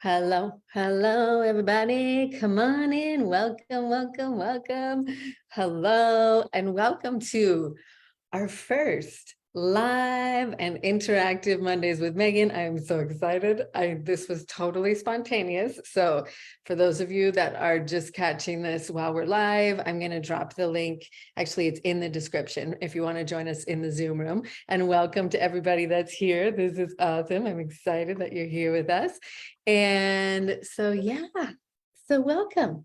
Hello, everybody. Come on in. Welcome. Hello, and welcome to our first live and interactive Mondays with Megan. I'm so excited. This was totally spontaneous. So for those of you that are just catching this while we're live, I'm going to drop the link. Actually, it's in the description if you want to join us in the Zoom room. And welcome to everybody that's here. This is awesome. I'm excited that you're here with us. And so, yeah. So welcome.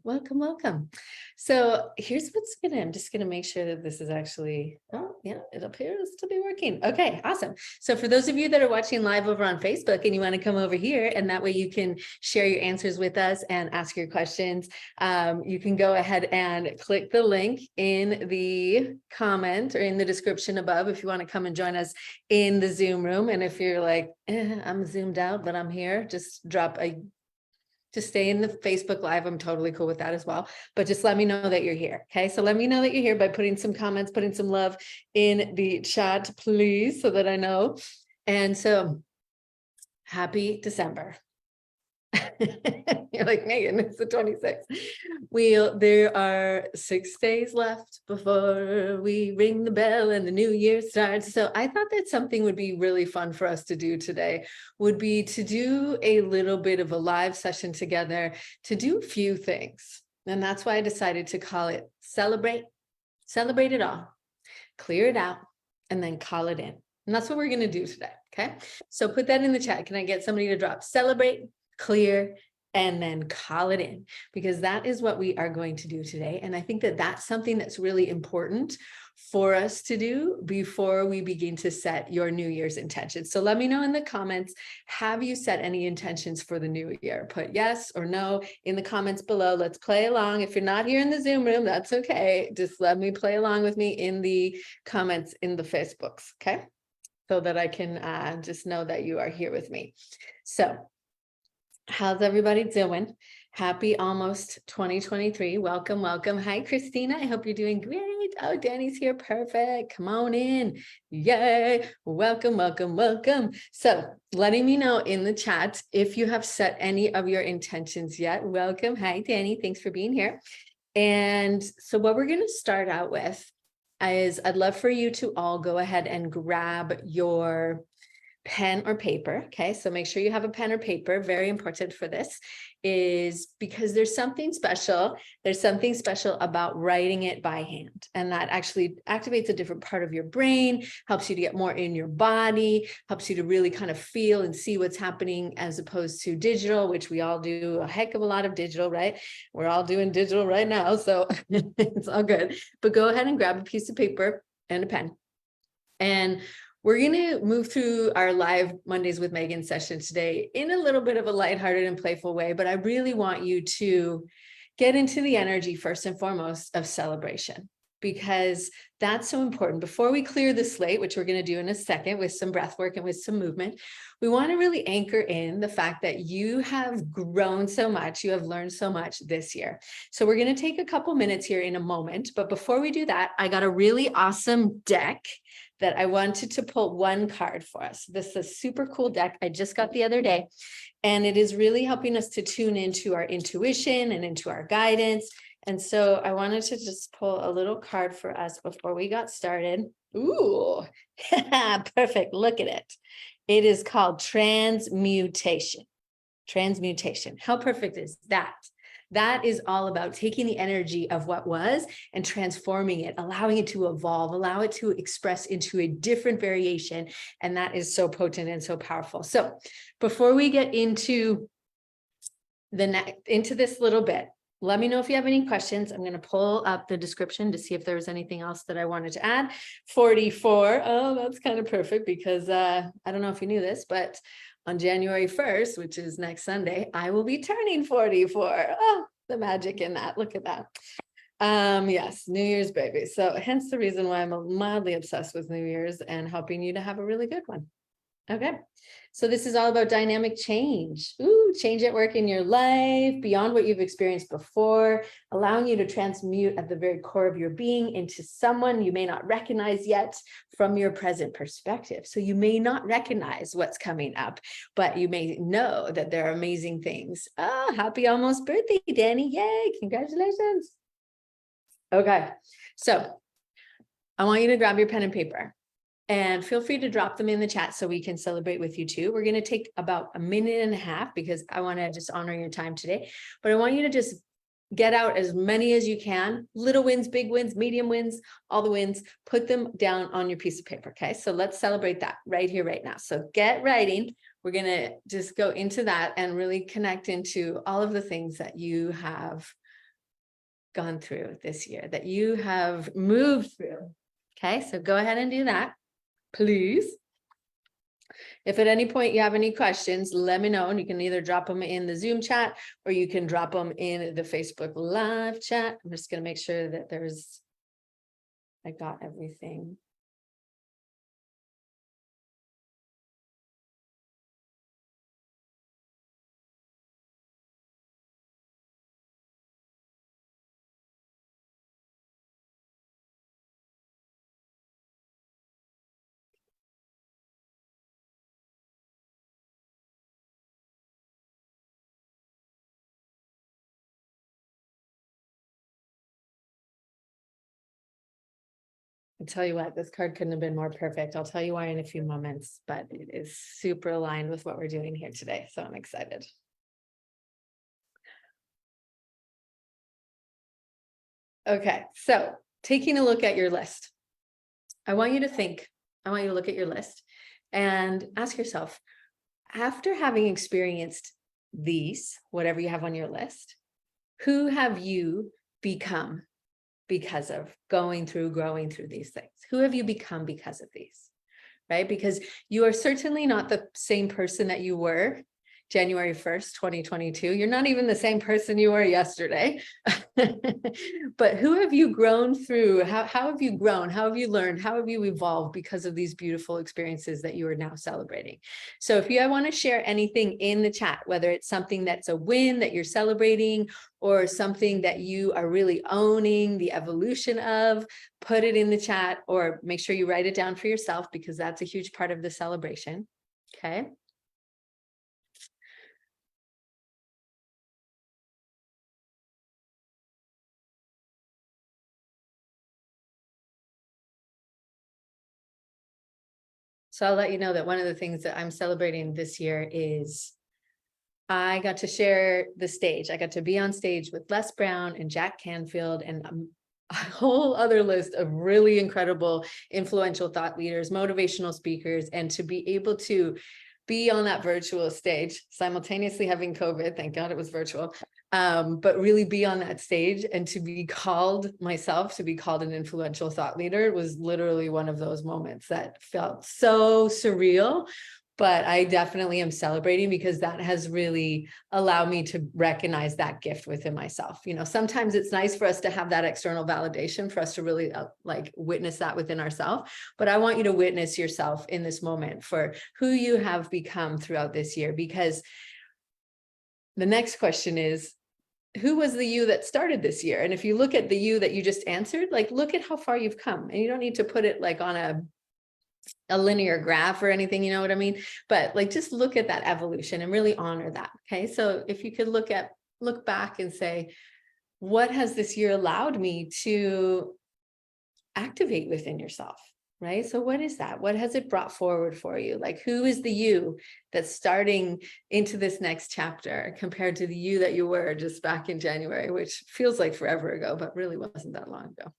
So here's I'm just gonna make sure that this is actually, oh yeah, it appears to be working. Okay, awesome. So for those of you that are watching live over on Facebook and you want to come over here, and that way you can share your answers with us and ask your questions, you can go ahead and click the link in the comment or in the description above if you want to come and join us in the Zoom room. And if you're like, I'm zoomed out, but I'm here, just stay in the Facebook Live. I'm totally cool with that as well. But just let me know that you're here. Okay. So let me know that you're here by putting some comments, putting some love in the chat, please, so that I know. And so happy December. You're like, Megan, it's the 26th. There are 6 days left before we ring the bell and the new year starts. So I thought that something would be really fun for us to do today would be to do a little bit of a live session together to do a few things. And that's why I decided to call it celebrate it all, clear it out, and then call it in. And that's what we're going to do today. Okay. So put that in the chat. Can I get somebody to drop celebrate, clear, and then call it in, because that is what we are going to do today. And I think that that's something that's really important for us to do before we begin to set your New Year's intentions. So let me know in the comments, have you set any intentions for the new year? Put yes or no in the comments below. Let's play along. If you're not here in the Zoom room, that's okay. Just let me play along with me in the comments in the Facebooks, okay? So that I can just know that you are here with me. So how's everybody doing? Happy almost 2023. Welcome. Hi, Christina. I hope you're doing great. Oh, Danny's here. Perfect. Come on in. Yay. Welcome. So letting me know in the chat if you have set any of your intentions yet. Welcome. Hi, Danny. Thanks for being here. And so what we're going to start out with is I'd love for you to all go ahead and grab your pen or paper. Okay, so make sure you have a pen or paper. Very important for this is because there's something special. There's something special about writing it by hand. And that actually activates a different part of your brain, helps you to get more in your body, helps you to really kind of feel and see what's happening as opposed to digital, which we all do a heck of a lot of digital, right? We're all doing digital right now. So it's all good. But go ahead and grab a piece of paper and a pen. And we're going to move through our live Mondays with Megan session today in a little bit of a lighthearted and playful way, but I really want you to get into the energy first and foremost of celebration, because that's so important. Before we clear the slate, which we're going to do in a second with some breath work and with some movement, we want to really anchor in the fact that you have grown so much, you have learned so much this year. So we're going to take a couple minutes here in a moment, but before we do that, I got a really awesome deck that I wanted to pull one card for us. This is a super cool deck I just got the other day, and it is really helping us to tune into our intuition and into our guidance. And so I wanted to just pull a little card for us before we got started. Ooh, perfect. Look at it. It is called transmutation. Transmutation. How perfect is that? That is all about taking the energy of what was and transforming it, allowing it to evolve, allow it to express into a different variation. And that is so potent and so powerful. So before we get into this little bit, let me know if you have any questions. I'm going to pull up the description to see if there was anything else that I wanted to add. 44. Oh, that's kind of perfect because I don't know if you knew this, but on January 1st, which is next Sunday, I will be turning 44. Oh, the magic in that. Look at that. Yes, New Year's baby. So hence the reason why I'm mildly obsessed with New Year's and helping you to have a really good one. Okay. So this is all about dynamic change. Ooh, change at work in your life beyond what you've experienced before, allowing you to transmute at the very core of your being into someone you may not recognize yet from your present perspective. So you may not recognize what's coming up, but you may know that there are amazing things. Oh, happy almost birthday, Danny. Yay, congratulations. Okay, so I want you to grab your pen and paper. And feel free to drop them in the chat so we can celebrate with you too. We're going to take about a minute and a half because I want to just honor your time today. But I want you to just get out as many as you can. Little wins, big wins, medium wins, all the wins. Put them down on your piece of paper. Okay, so let's celebrate that right here, right now. So get writing. We're going to just go into that and really connect into all of the things that you have gone through this year, that you have moved through. Okay, so go ahead and do that. Please. If at any point you have any questions, let me know, and you can either drop them in the Zoom chat or you can drop them in the Facebook Live chat. I'm just going to make sure that I got everything. I'll tell you what, this card couldn't have been more perfect. I'll tell you why in a few moments, but it is super aligned with what we're doing here today. So I'm excited. Okay, so taking a look at your list, I want you to look at your list and ask yourself, after having experienced these, whatever you have on your list, who have you become because of growing through these things? Who have you become because of these, right? Because you are certainly not the same person that you were January 1st, 2022. You're not even the same person you were yesterday. But who have you grown through? How have you grown? How have you learned? How have you evolved because of these beautiful experiences that you are now celebrating? So if you want to share anything in the chat, whether it's something that's a win that you're celebrating or something that you are really owning the evolution of, put it in the chat or make sure you write it down for yourself because that's a huge part of the celebration. Okay. So I'll let you know that one of the things that I'm celebrating this year is I got to share the stage. I got to be on stage with Les Brown and Jack Canfield and a whole other list of really incredible, influential thought leaders, motivational speakers, and to be able to be on that virtual stage, simultaneously having COVID, thank God it was virtual, but really be on that stage and to be called an influential thought leader was literally one of those moments that felt so surreal. But I definitely am celebrating because that has really allowed me to recognize that gift within myself. You know, sometimes it's nice for us to have that external validation for us to really witness that within ourselves. But I want you to witness yourself in this moment for who you have become throughout this year, because the next question is, who was the you that started this year? And if you look at the you that you just answered, look at how far you've come, and you don't need to put it on a linear graph or anything, you know what I mean? But just look at that evolution and really honor that. Okay. So if you could look back and say, what has this year allowed me to activate within yourself? Right. So what is that? What has it brought forward for you? Who is the you that's starting into this next chapter compared to the you that you were just back in January, which feels like forever ago, but really wasn't that long ago.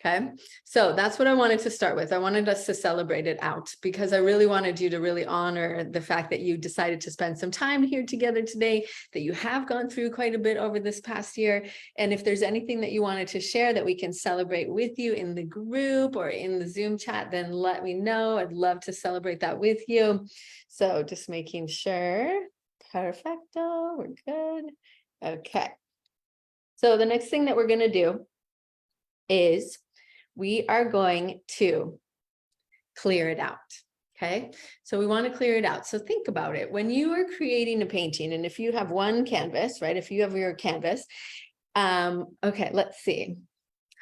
Okay, so that's what I wanted to start with. I wanted us to celebrate it out because I really wanted you to really honor the fact that you decided to spend some time here together today, that you have gone through quite a bit over this past year. And if there's anything that you wanted to share that we can celebrate with you in the group or in the Zoom chat, then let me know. I'd love to celebrate that with you. So just making sure. Perfecto, we're good. Okay. So the next thing that we're going to do is we are going to clear it out. Okay, so we want to clear it out. So think about it. When you are creating a painting, and if you have one canvas, right? If you have your canvas, okay, let's see.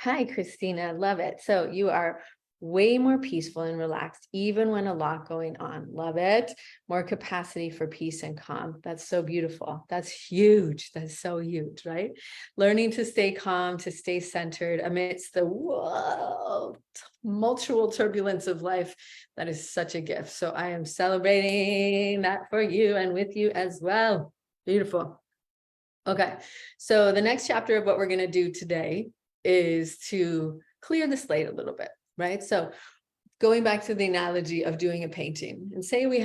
Hi, Christina. Love it. So you are way more peaceful and relaxed, even when a lot going on. Love it. More capacity for peace and calm. That's so beautiful. That's huge. That's so huge, right? Learning to stay calm, to stay centered amidst the whoa, tumultuous turbulence of life. That is such a gift. So I am celebrating that for you and with you as well. Beautiful. Okay, so the next chapter of what we're going to do today is to clear the slate a little bit, right? So going back to the analogy of doing a painting, and say we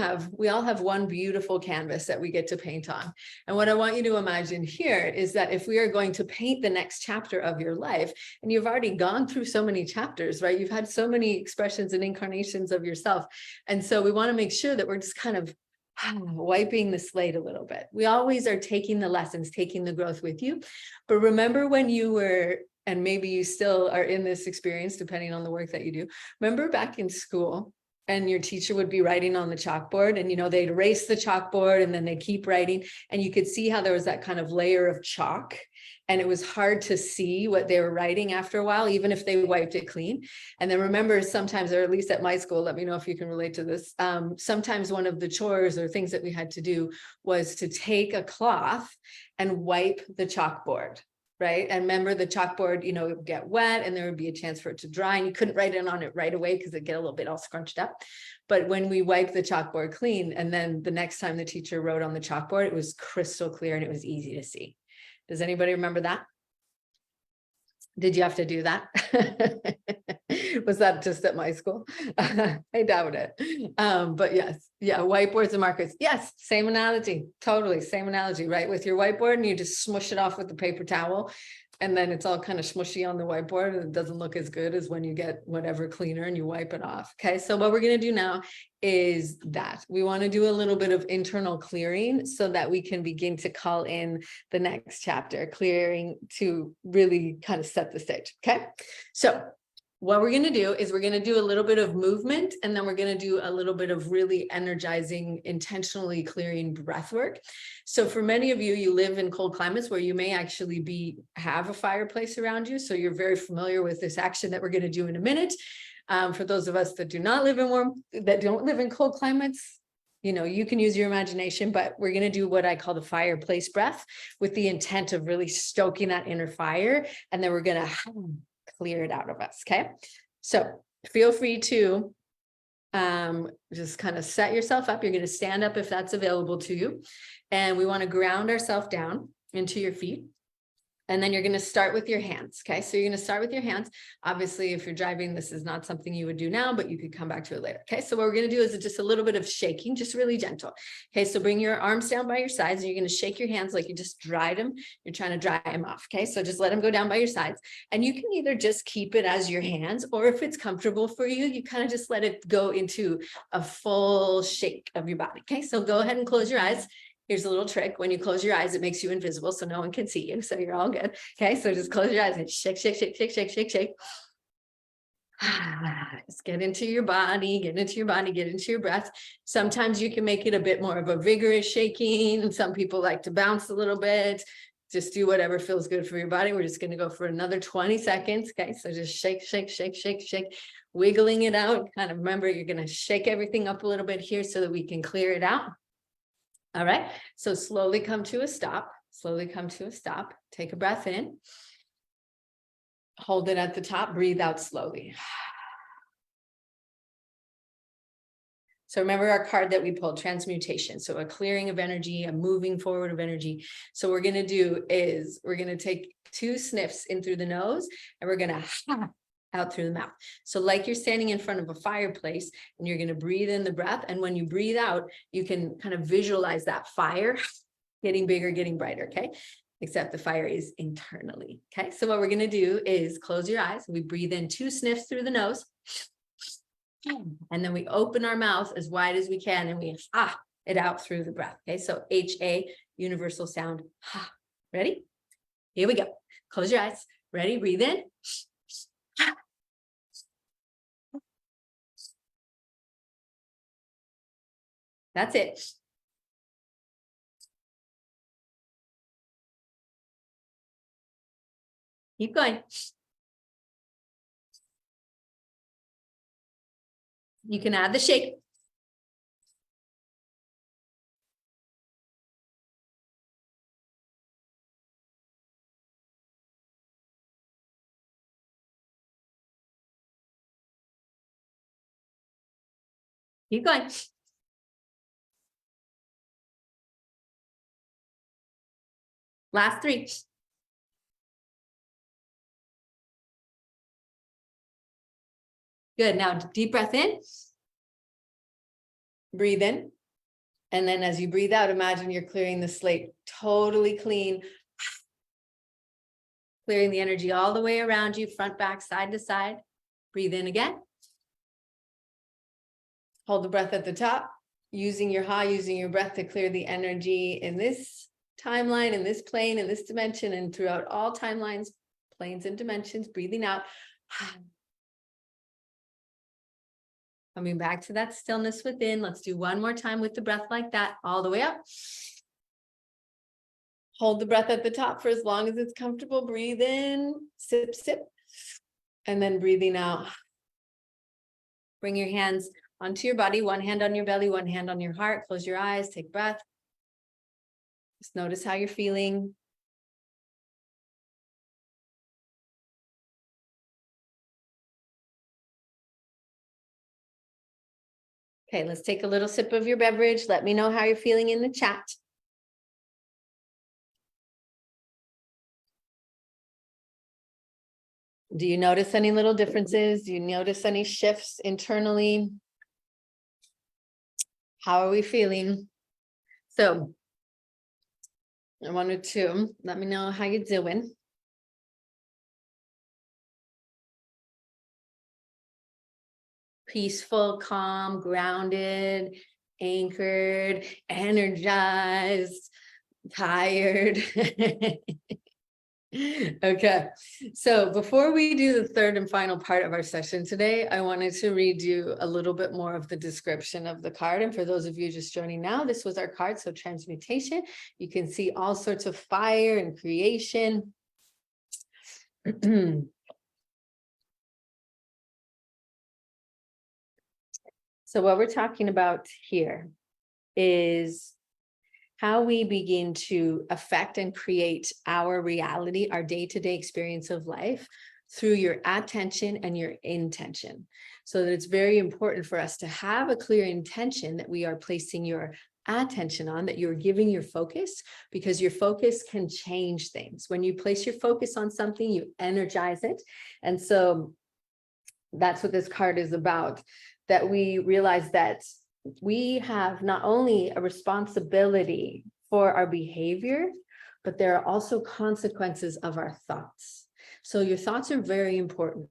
all have one beautiful canvas that we get to paint on. And what I want you to imagine here is that if we are going to paint the next chapter of your life, and you've already gone through so many chapters, right? You've had so many expressions and incarnations of yourself. And so we want to make sure that we're just kind of wiping the slate a little bit. We always are taking the lessons, taking the growth with you. But remember when you were, and maybe you still are in this experience, depending on the work that you do. Remember back in school, and your teacher would be writing on the chalkboard, and they'd erase the chalkboard and then they keep writing, and you could see how there was that kind of layer of chalk, and it was hard to see what they were writing after a while, even if they wiped it clean. And then remember, sometimes, or at least at my school, let me know if you can relate to this, sometimes one of the chores or things that we had to do was to take a cloth and wipe the chalkboard. Right. And remember, the chalkboard, it would get wet and there would be a chance for it to dry, and you couldn't write in on it right away because it'd get a little bit all scrunched up. But when we wiped the chalkboard clean, and then the next time the teacher wrote on the chalkboard, it was crystal clear and it was easy to see. Does anybody remember that? Did you have to do that? Was that just at my school? I doubt it. But yes, yeah, whiteboards and markers. Yes, same analogy, totally same analogy, right? With your whiteboard, and you just smush it off with the paper towel, and then it's all kind of smushy on the whiteboard, and it doesn't look as good as when you get whatever cleaner and you wipe it off. Okay, so what we're going to do now is that we want to do a little bit of internal clearing so that we can begin to call in the next chapter, clearing to really kind of set the stage. Okay, so what we're going to do is we're going to do a little bit of movement, and then we're going to do a little bit of really energizing, intentionally clearing breath work. So for many of you, you live in cold climates where you may actually have a fireplace around you. So you're very familiar with this action that we're going to do in a minute. For those of us that do not live in that don't live in cold climates, you can use your imagination, but we're going to do what I call the fireplace breath, with the intent of really stoking that inner fire. And then we're going to clear it out of us. Okay. So feel free to just kind of set yourself up. You're going to stand up if that's available to you. And we want to ground ourselves down into your feet. And then you're going to start with your hands. Okay. So you're going to start with your hands. Obviously, if you're driving, this is not something you would do now, but you could come back to it later. Okay. So what we're going to do is just a little bit of shaking, just really gentle. Okay. So bring your arms down by your sides, and you're going to shake your hands like you just dried them. You're trying to dry them off. Okay. So just let them go down by your sides, and you can either just keep it as your hands, or if it's comfortable for you, you kind of just let it go into a full shake of your body. Okay. So go ahead and close your eyes. Here's a little trick. When you close your eyes, it makes you invisible, so no one can see you. So you're all good. Okay. So just close your eyes and shake, shake, shake, shake, shake, shake, shake. Just get into your body, get into your body, get into your breath. Sometimes you can make it a bit more of a vigorous shaking, and some people like to bounce a little bit. Just do whatever feels good for your body. We're just going to go for another 20 seconds. Okay. So just shake, shake, shake, shake, shake, wiggling it out. Kind of remember, you're going to shake everything up a little bit here so that we can clear it out. All right. So slowly come to a stop. Slowly come to a stop. Take a breath in. Hold it at the top. Breathe out slowly. So remember our card that we pulled, transmutation. So a clearing of energy, a moving forward of energy. So what we're going to do is we're going to take 2 sniffs in through the nose, and we're going to out through the mouth. So like you're standing in front of a fireplace, and you're going to breathe in the breath. And when you breathe out, you can kind of visualize that fire getting bigger, getting brighter. Okay. Except the fire is internally. Okay. So what we're going to do is close your eyes. We breathe in 2 sniffs through the nose. And then we open our mouth as wide as we can, and we it out through the breath. Okay. So HA, universal sound. Ready? Here we go. Close your eyes. Ready? Breathe in. That's it. Keep going. You can add the shake. Keep going. Last 3. Good. Now deep breath in. Breathe in. And then as you breathe out, imagine you're clearing the slate totally clean. Clearing the energy all the way around you, front, back, side to side. Breathe in again. Hold the breath at the top, using your using your breath to clear the energy in this timeline, in this plane, in this dimension, and throughout all timelines, planes, and dimensions. Breathing out. Coming back to that stillness within. Let's do one more time with the breath like that, all the way up. Hold the breath at the top for as long as it's comfortable. Breathe in, sip, sip, and then breathing out. Bring your hands onto your body, one hand on your belly, one hand on your heart. Close your eyes, take breath. Just notice how you're feeling. Okay, let's take a little sip of your beverage. Let me know how you're feeling in the chat. Do you notice any little differences? Do you notice any shifts internally? How are we feeling? So I wanted to let me know how you're doing. Peaceful, calm, grounded, anchored, energized, tired. Okay, so before we do the third and final part of our session today, I wanted to read you a little bit more of the description of the card. And for those of you just joining now, this was our card. So transmutation, you can see all sorts of fire and creation. So what we're talking about here is how we begin to affect and create our reality, our day-to-day experience of life through your attention and your intention. So that it's very important for us to have a clear intention that we are placing your attention on, that you're giving your focus, because your focus can change things. When you place your focus on something, you energize it. And so that's what this card is about, that we realize that we have not only a responsibility for our behavior, but there are also consequences of our thoughts. So your thoughts are very important.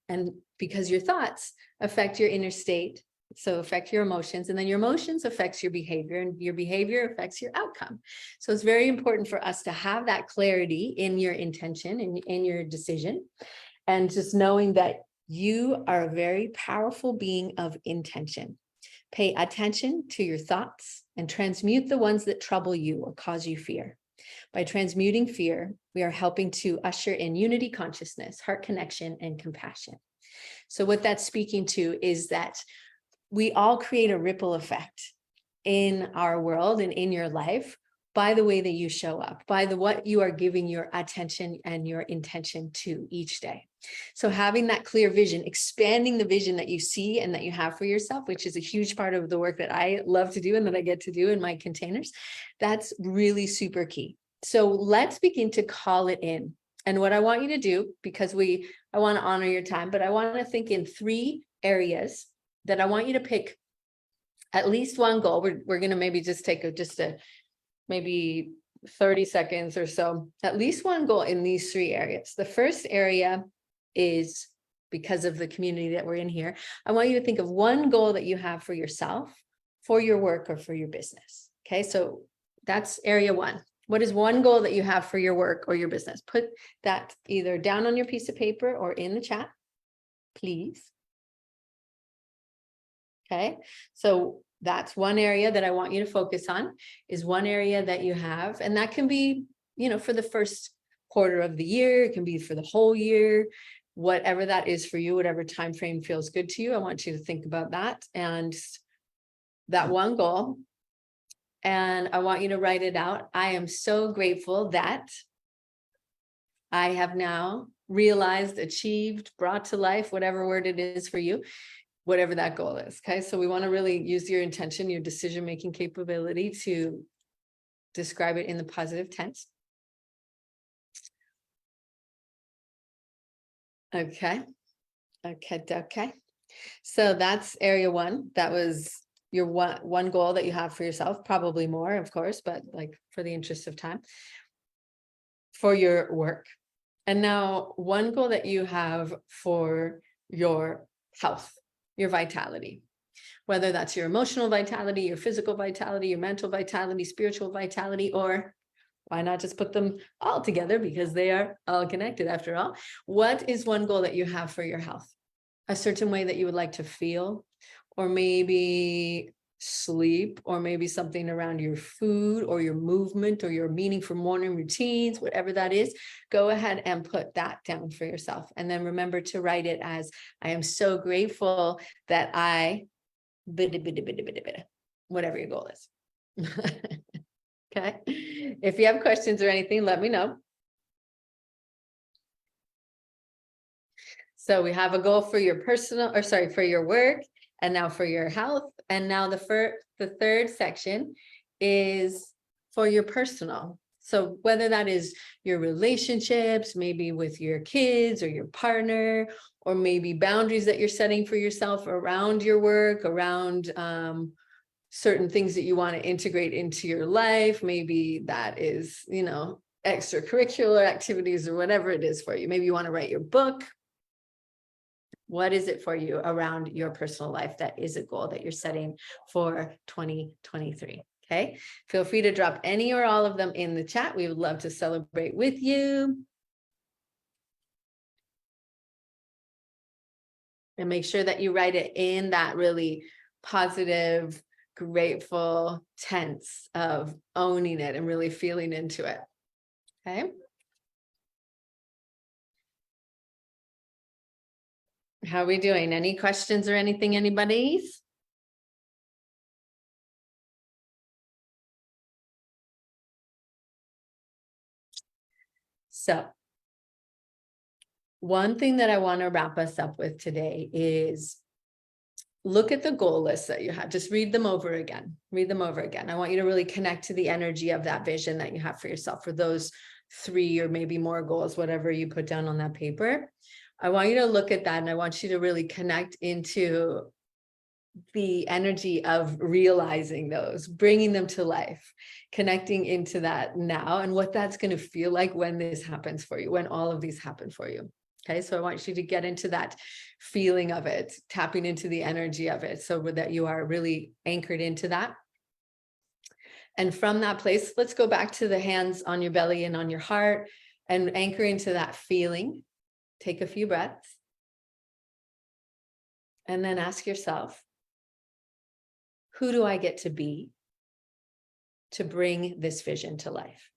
And because your thoughts affect your inner state, so affect your emotions, and then your emotions affects your behavior, and your behavior affects your outcome. So it's very important for us to have that clarity in your intention and in your decision, and just knowing that you are a very powerful being of intention. Pay attention to your thoughts and transmute the ones that trouble you or cause you fear. By transmuting fear, we are helping to usher in unity consciousness, heart connection, and compassion. So what that's speaking to is that we all create a ripple effect in our world and in your life by the way that you show up, by what you are giving your attention and your intention to each day. So having that clear vision, expanding the vision that you see and that you have for yourself, which is a huge part of the work that I love to do and that I get to do in my containers, that's really super key. So let's begin to call it in. And what I want you to do, because I want to honor your time, but I want to think in 3 areas that I want you to pick at least one goal. We're going to maybe just take maybe 30 seconds or so, at least one goal in these 3 areas. The first area is, because of the community that we're in here, I want you to think of one goal that you have for yourself, for your work, or for your business. Okay, so that's area 1. What is one goal that you have for your work or your business? Put that either down on your piece of paper or in the chat, please. Okay, so That's one area that I want you to focus on, is one area that you have. And that can be, for the first quarter of the year, it can be for the whole year, whatever that is for you, whatever time frame feels good to you. I want you to think about that and that one goal. And I want you to write it out. I am so grateful that I have now realized, achieved, brought to life, whatever word it is for you, whatever that goal is. Okay. So we want to really use your intention, your decision-making capability to describe it in the positive tense. Okay. Okay. So that's area one. That was your one goal that you have for yourself, probably more, of course, but like for the interest of time, for your work. And now one goal that you have for your health, your vitality, whether that's your emotional vitality, your physical vitality, your mental vitality, spiritual vitality, or why not just put them all together because they are all connected after all. What is one goal that you have for your health? A certain way that you would like to feel, or maybe sleep, or maybe something around your food or your movement or your meaning for morning routines, whatever that is. Go ahead and put that down for yourself. And then remember to write it as, I am so grateful that whatever your goal is. Okay. If you have questions or anything, let me know. So we have a goal for your for your work, and now for your health. And now the third section is for your personal. So whether that is your relationships, maybe with your kids or your partner, or maybe boundaries that you're setting for yourself around your work, around certain things that you want to integrate into your life. Maybe that is, extracurricular activities or whatever it is for you. Maybe you want to write your book. What is it for you around your personal life that is a goal that you're setting for 2023? Okay. Feel free to drop any or all of them in the chat. We would love to celebrate with you. And make sure that you write it in that really positive, grateful tense of owning it and really feeling into it. Okay. How are we doing? Any questions or anything, anybody's? So one thing that I want to wrap us up with today is look at the goal list that you have. Just read them over again. Read them over again. I want you to really connect to the energy of that vision that you have for yourself, for those 3 or maybe more goals, whatever you put down on that paper. I want you to look at that, and I want you to really connect into the energy of realizing those, bringing them to life, connecting into that now, and what that's going to feel like when this happens for you, when all of these happen for you. Okay, so I want you to get into that feeling of it, tapping into the energy of it, so that you are really anchored into that. And from that place, let's go back to the hands on your belly and on your heart and anchor into that feeling. Take a few breaths. And then ask yourself, who do I get to be to bring this vision to life?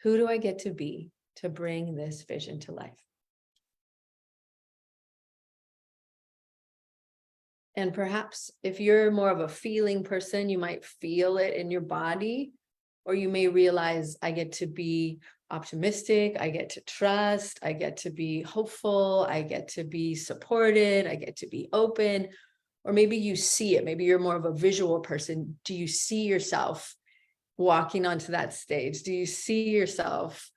Who do I get to be to bring this vision to life? And perhaps if you're more of a feeling person, you might feel it in your body, or you may realize, I get to be optimistic, I get to trust, I get to be hopeful, I get to be supported, I get to be open. Or maybe you see it, maybe you're more of a visual person. Do you see yourself walking onto that stage? Do you see yourself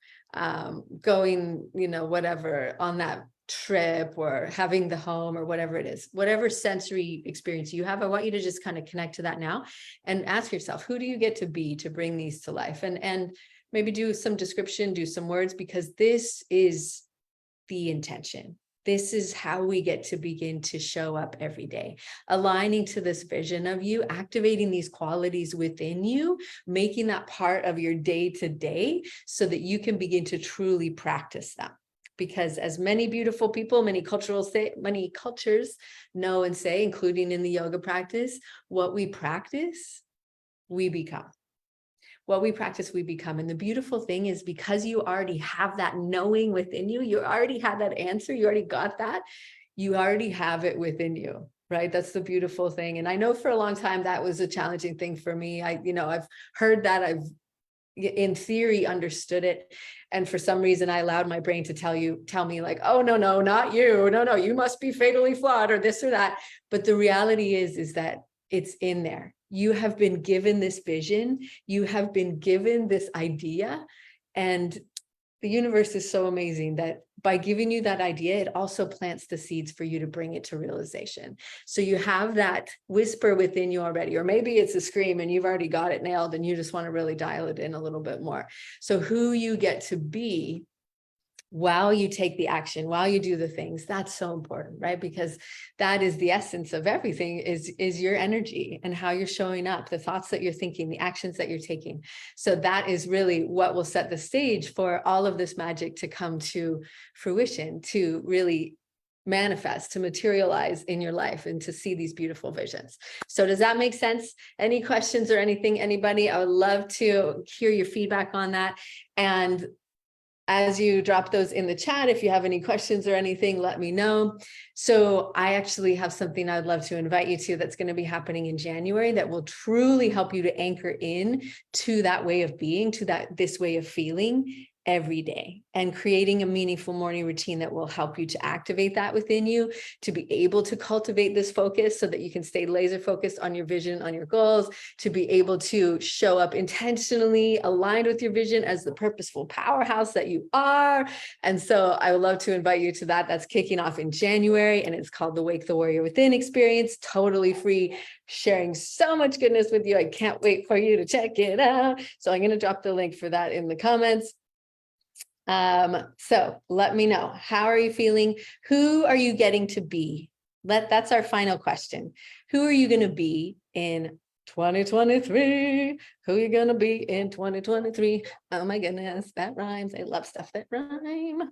going, whatever, on that trip, or having the home, or whatever it is, whatever sensory experience you have? I want you to just kind of connect to that now and ask yourself, who do you get to be to bring these to life? And maybe do some description, do some words, because this is the intention. This is how we get to begin to show up every day, aligning to this vision of you, activating these qualities within you, making that part of your day to day so that you can begin to truly practice them. because as many beautiful people, many cultures know and say, including in the yoga practice, what we practice, we become. What we practice, we become. And the beautiful thing is, because you already have that knowing within you, you already had that answer, you already got that, you already have it within you, right? That's the beautiful thing. And I know for a long time that was a challenging thing for me. I've heard that, I've in theory understood it, and for some reason I allowed my brain to tell me like, oh no, not you, no, you must be fatally flawed or this or that. But the reality is that it's in there. You have been given this vision, you have been given this idea, and the universe is so amazing that by giving you that idea, it also plants the seeds for you to bring it to realization. So you have that whisper within you already, or maybe it's a scream and you've already got it nailed and you just want to really dial it in a little bit more. So who you get to be while you take the action, while you do the things, that's so important, right? Because that is the essence of everything, is your energy and how you're showing up, the thoughts that you're thinking, the actions that you're taking. So that is really what will set the stage for all of this magic to come to fruition, to really manifest, to materialize in your life, and to see these beautiful visions. So does that make sense? Any questions or anything, anybody? I would love to hear your feedback on that. And as you drop those in the chat, if you have any questions or anything, let me know. So I actually have something I'd love to invite you to that's going to be happening in January that will truly help you to anchor in to that way of being, to this way of feeling every day, and creating a meaningful morning routine that will help you to activate that within you, to be able to cultivate this focus so that you can stay laser focused on your vision, on your goals, to be able to show up intentionally aligned with your vision as the purposeful powerhouse that you are. And so I would love to invite you to that. That's kicking off in January, and it's called the Wake the Warrior Within experience, totally free, sharing so much goodness with you. I can't wait for you to check it out. So I'm going to drop the link for that in the comments. So let me know, how are you feeling? Who are you getting to be? That's our final question. Who are you going to be in 2023? Who are you going to be in 2023? Oh my goodness, that rhymes. I love stuff that rhyme.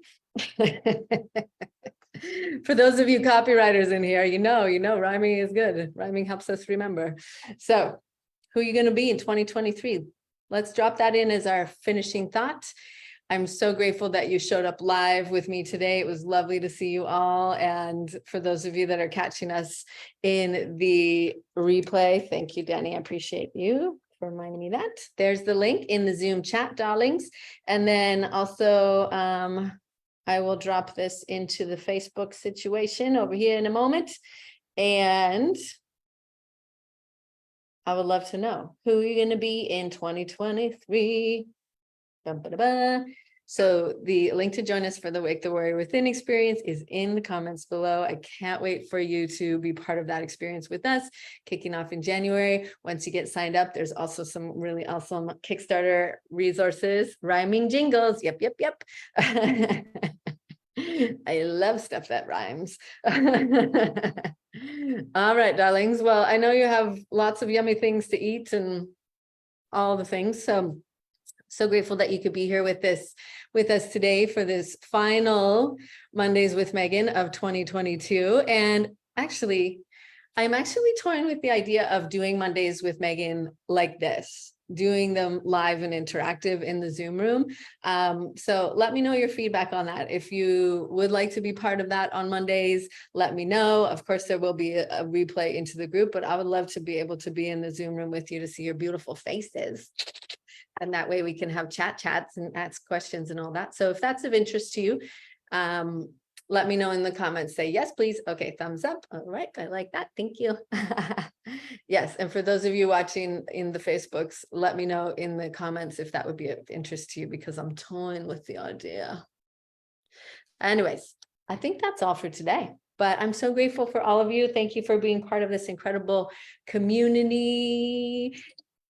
For those of you copywriters in here, you know, rhyming is good. Rhyming helps us remember. So who are you going to be in 2023? Let's drop that in as our finishing thought. I'm so grateful that you showed up live with me today. It was lovely to see you all. And for those of you that are catching us in the replay, thank you, Danny. I appreciate you for reminding me that. There's the link in the Zoom chat, darlings. And then also, I will drop this into the Facebook situation over here in a moment. And I would love to know, who are you going to be in 2023? So the link to join us for the Wake the Warrior Within experience is in the comments below. I can't wait for you to be part of that experience with us, kicking off in January. Once you get signed up, there's also some really awesome Kickstarter resources, rhyming jingles. Yep. I love stuff that rhymes. All right, darlings. Well, I know you have lots of yummy things to eat and all the things. So grateful that you could be here with us today for this final Mondays with Megan of 2022. And I'm actually toying with the idea of doing Mondays with Megan like this, doing them live and interactive in the Zoom room. So let me know your feedback on that. If you would like to be part of that on Mondays, let me know. Of course, there will be a replay into the group, but I would love to be able to be in the Zoom room with you to see your beautiful faces. And that way we can have chats and ask questions and all that. So if that's of interest to you, let me know in the comments. Say yes, please. Okay, thumbs up. All right, I like that. Thank you. Yes, and for those of you watching in the Facebooks, let me know in the comments if that would be of interest to you, because I'm toying with the idea. Anyways, I think that's all for today. But I'm so grateful for all of you. Thank you for being part of this incredible community.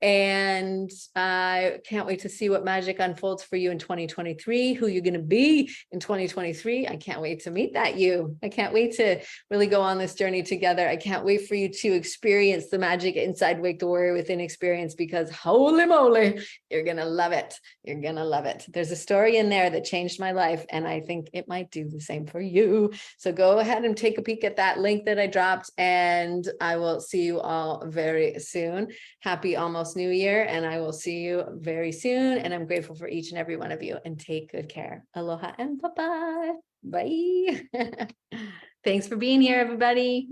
And I can't wait to see what magic unfolds for you in 2023, who you're going to be in 2023. I can't wait to meet that you. I can't wait to really go on this journey together. I can't wait for you to experience the magic inside Wake the Warrior Within experience, because holy moly, you're going to love it. You're going to love it. There's a story in there that changed my life, and I think it might do the same for you. So go ahead and take a peek at that link that I dropped, and I will see you all very soon. Happy almost New Year, and I will see you very soon. And I'm grateful for each and every one of you, and take good care. Aloha and bye-bye. Bye. Thanks for being here, everybody.